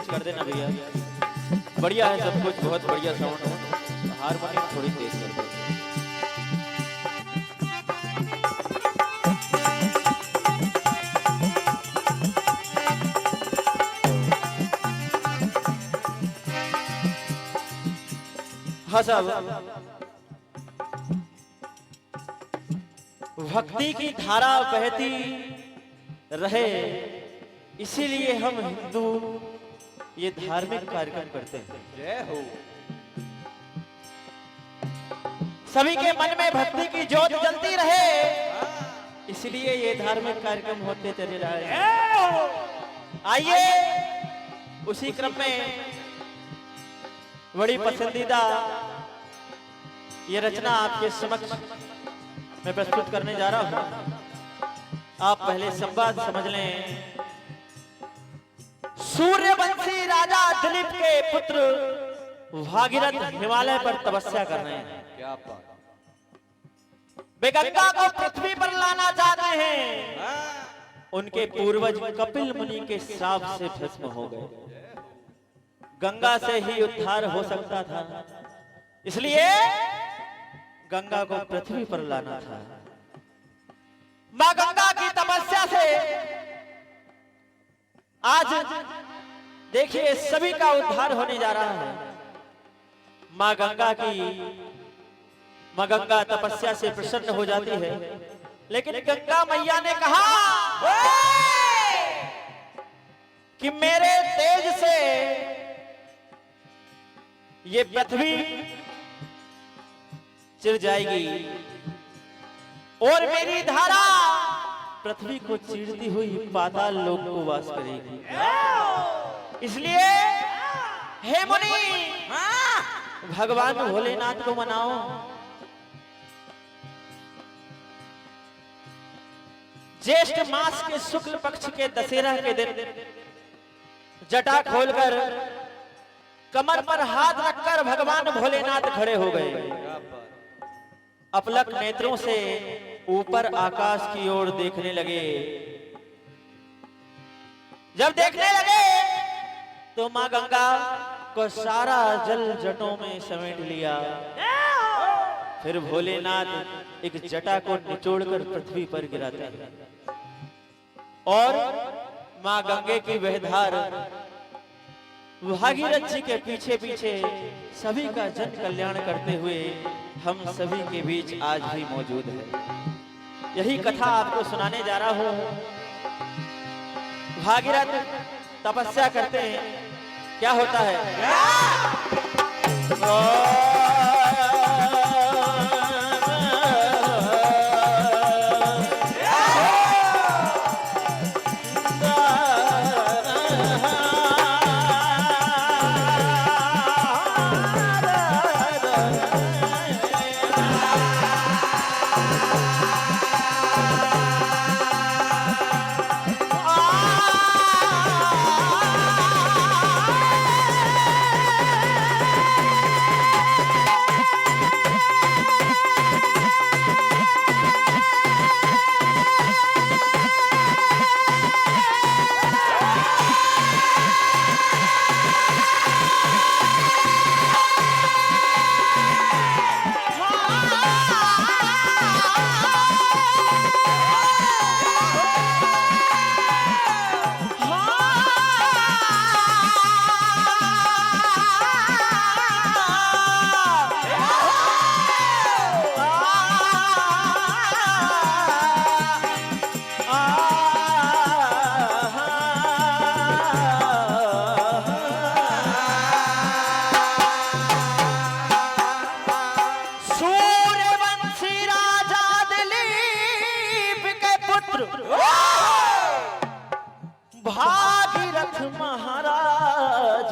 कर देना भैया, बढ़िया है सब कुछ, बहुत बढ़िया साउंड है। हारमोनियम थोड़ी तेज कर दो। हाँ साहब, भक्ति की धारा बहती रहे, इसीलिए हम हिंदू ये धार्मिक कार्यक्रम करते हैं। जय हो। सभी के मन में भक्ति की ज्योत जलती रहे, इसलिए ये धार्मिक कार्यक्रम होते चले रहे हैं। आइए उसी क्रम में बड़ी पसंदीदा ये रचना आपके समक्ष मैं प्रस्तुत करने जा रहा हूं। आप पहले संवाद समझ लें। सूर्यवंशी राजा दिलीप के पुत्र भागीरथ हिमालय पर तपस्या कर रहे हैं। क्या बात। वे गंगा को पृथ्वी पर लाना चाहते हैं। उनके पूर्वज कपिल मुनि के श्राप से भस्म हो गए। गंगा से ही उद्धार हो सकता था, इसलिए गंगा को पृथ्वी पर लाना था। मां गंगा की तपस्या से आज देखिए सभी का उद्धार होने जा रहा है। मां गंगा तपस्या से प्रसन्न हो जाती है, लेकिन गंगा मैया ने कहा कि मेरे तेज से ये पृथ्वी चिर जाएगी और मेरी धारा पृथ्वी को चीरती हुई पाताल लोक को वास करेगी। इसलिए हे मुनि, भगवान भोलेनाथ को मनाओ। ज्येष्ठ मास के शुक्ल पक्ष के दशहरा के दिन जटा खोलकर कमर पर हाथ रखकर भगवान भोलेनाथ खड़े हो गए। अपलक नेत्रों से ऊपर आकाश की ओर देखने लगे। जब देखने लगे तो मां गंगा को सारा जल जटों में समेट लिया। फिर भोलेनाथ एक जटा को निचोड़कर पृथ्वी पर गिराते हैं और मां गंगे की वह धार भागीरथ जी के पीछे पीछे सभी का जन कल्याण करते हुए हम सभी के बीच आज भी मौजूद है। यही कथा आपको सुनाने जा रहा हूं। भागीरथ तपस्या करते हैं, क्या होता है? भागीरथ महाराज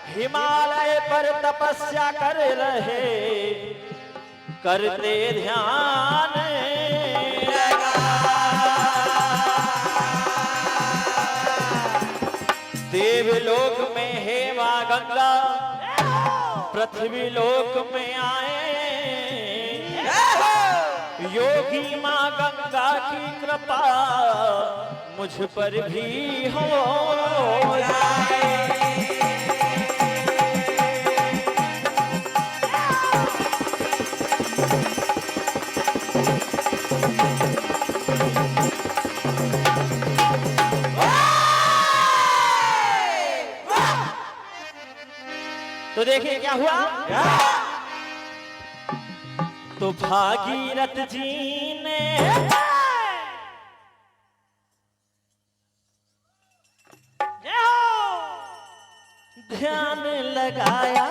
हिमालय पर तपस्या कर रहे, करते ध्यान देवलोक में है मां गंगा, पृथ्वी लोक में आए योगी मां गंगा की कृपा मुझ पर भी हो जाए। तो देखिए क्या हुआ। तो भागीरथ जी ने ध्यान लगाया,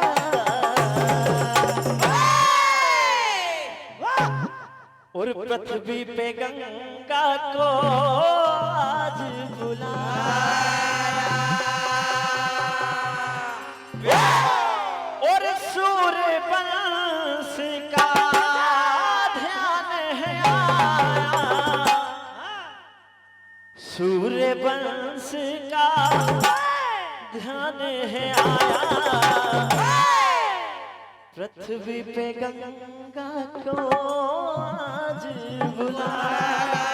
और पृथ्वी पे गंगा को आज बुलाया, और सूर्य वंश का ध्यान है आया, सूर्य वंश का ध्यान है आया, पृथ्वी पे गंगा को आज बुलाया।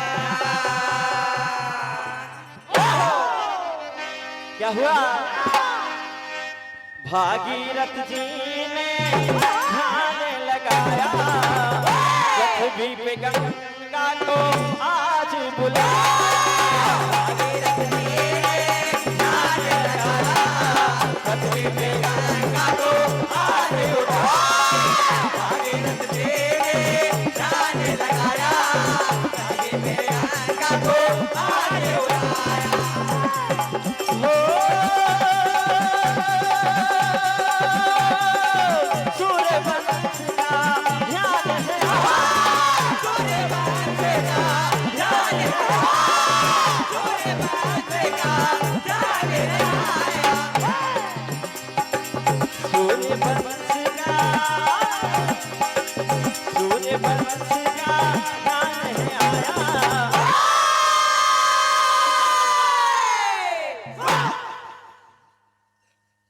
क्या हुआ। भागीरथ जी ने ध्यान लगाया, पृथ्वी पे गंगा को आज बुलाया। भागीरथ जी ने ध्यान लगाया, पृथ्वी पे गंगा को आज बुलाया। भागीरथ जी ने ध्यान लगाया, पृथ्वी पे गंगा को आज बुलाया।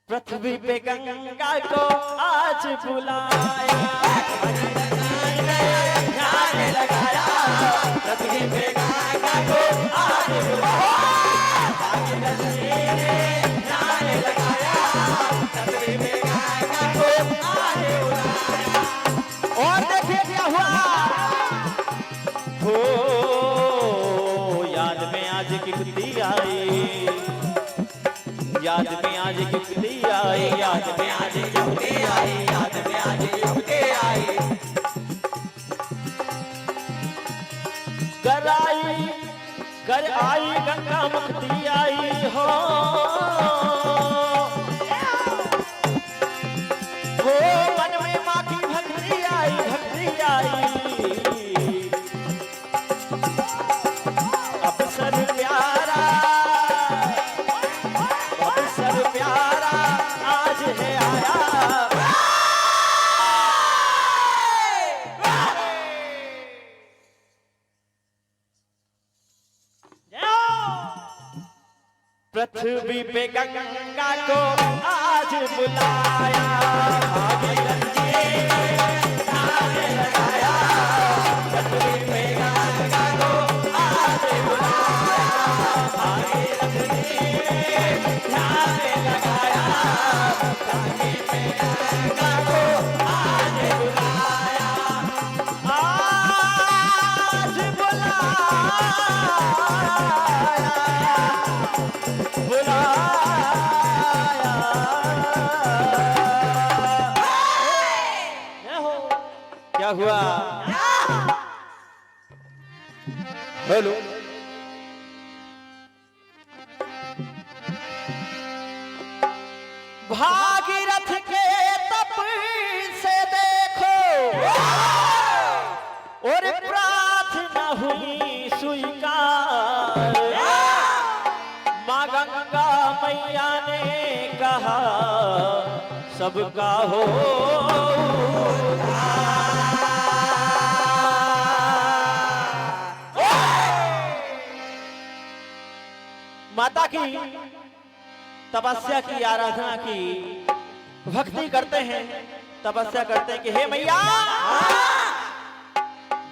पृथ्वी पे गंगा को आज बुलाया, ध्यान लगाया, पृथ्वी पे गंगा को आज बुलाया। भागीरथ जी ने ध्यान लगाया, पृथ्वी पे गंगा को आज बुलाया। और देखिए क्या हुआ। हो याद में आज की कुत्ती आई, याद में आज युक्ति आई, याद में आज युक्ति आई, याद में आज युक्ति आई। कर आई गंगा मुक्ति आई हो, मन में माँ की भक्ति आई, भक्ति आई। अवसर प्यारा, अवसर प्यारा आज है आया। पृथ्वी पे गंगा को आज बुलाया, भागीरथ जी ने ध्यान लगाया, पृथ्वी पे गंगा को आज बुलाया। भागीरथ जी ने ध्यान लगाया, पृथ्वी पे गंगा को आज बुलाया, आज बुलाया। क्या हुआ। हेलो भागीरथ के तप से देखो, और प्रार्थना हुई स्वीकार, सबका हो माता की तपस्या की, आराधना की, भक्ति करते हैं, तपस्या करते हैं कि हे मैया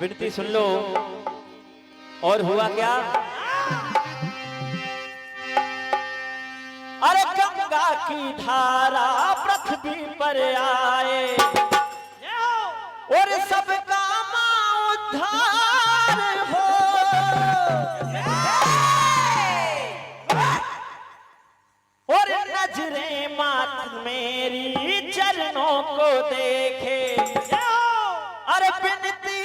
विनती सुन लो। और हुआ क्या? अरे गंगा की धारा पृथ्वी पर आए और सबका उद्धार हो। और नजरें मात मेरी चरणों को देखे, अरे विनती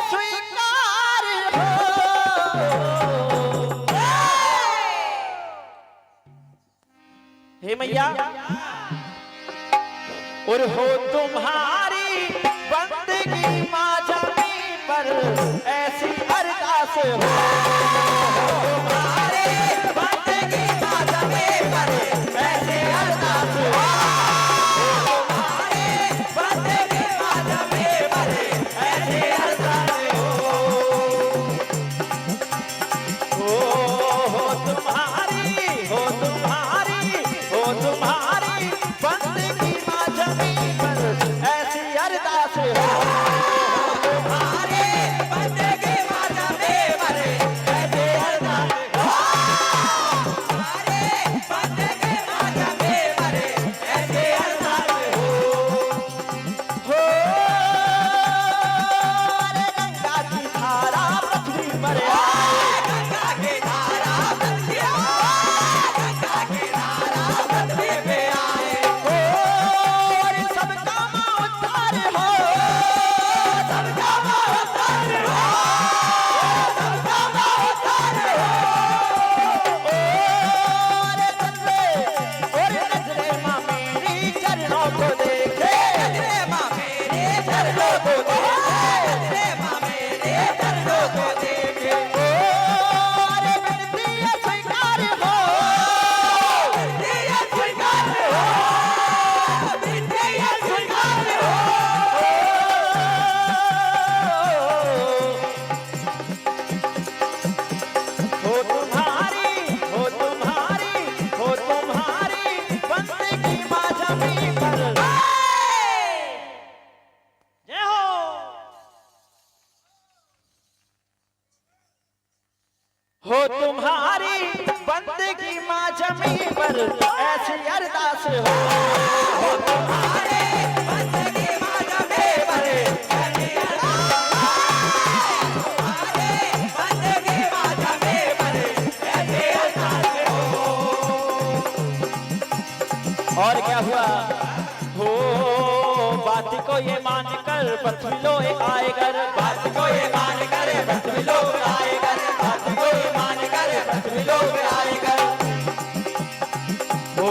स्वीकार हो। हे मैया और हो तुम्हारी बंदगी माँ जमीन पर ऐसी अरदास हो। तुम्हारी बंदगी माँ जमीन पर ऐसी अरदास हो। तुम्हारी बंदगी माँ जमीन पर ऐसी अरदास हो तुम्हारी, हो तुम्हारी, हो तुम्हारी बंदगी माँ जमीन पर ऐसी अरदास हो। तुम्हारी बंदगी माँ जमीन पर ऐसी अरदास हो। तुम्हारी बंदगी माँ जमीन पर ऐसी अरदास हो। अरे गंगा की धारा पृथ्वी पर आए, गंगा की धारा पृथ्वी, गंगा की धारा पृथ्वी पे आए और सबका उद्धार हो। सबका उद्धार हो, सबका उद्धार हो। और नजरे माँ मेरी चरणों को देखे, नजरे माँ मेरे चरणों को देखे, नजरे माँ मेरे चरणों को देखे। और विनती स्वीकार हो, विनती स्वीकार हो, विनती स्वीकार हो। हो तुम्हारी, हो तुम्हारी, हो तुम्हारी बंदगी माँ जमीन पर। जय हो। हो तुम्हारी बंदगी माँ जमीन पर ऐसी अरदास हो। हो तुम्हारी बंदगी माँ जमीन पर ऐसी अरदास हो। तुम्हारी बंदगी माँ जमीन पर ऐसी अरदास हो। और क्या हुआ? हो बात को ये मानकर पृथ्वी लोग आएगर, बात को ये मानकर पृथ्वी लोग आएगर, बात को ये मानकर पृथ्वी लोग आएगर। हो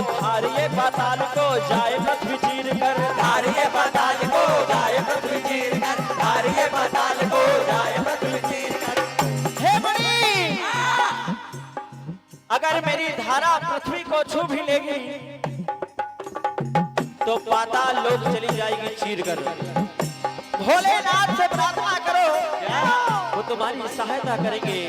धारिये पाताल को जाए पृथ्वी चीर कर, धारिये पाताल को जाए पृथ्वी चीर कर, धारिये पाताल को जाए पृथ्वी चीर कर। हे बड़ी, अगर मेरी धारा पृथ्वी को छू भी लेगी तो पाताल लोक चली जाएगी चीर कर। भोलेनाथ से प्रार्थना करो, वो तुम्हारी सहायता करेंगे।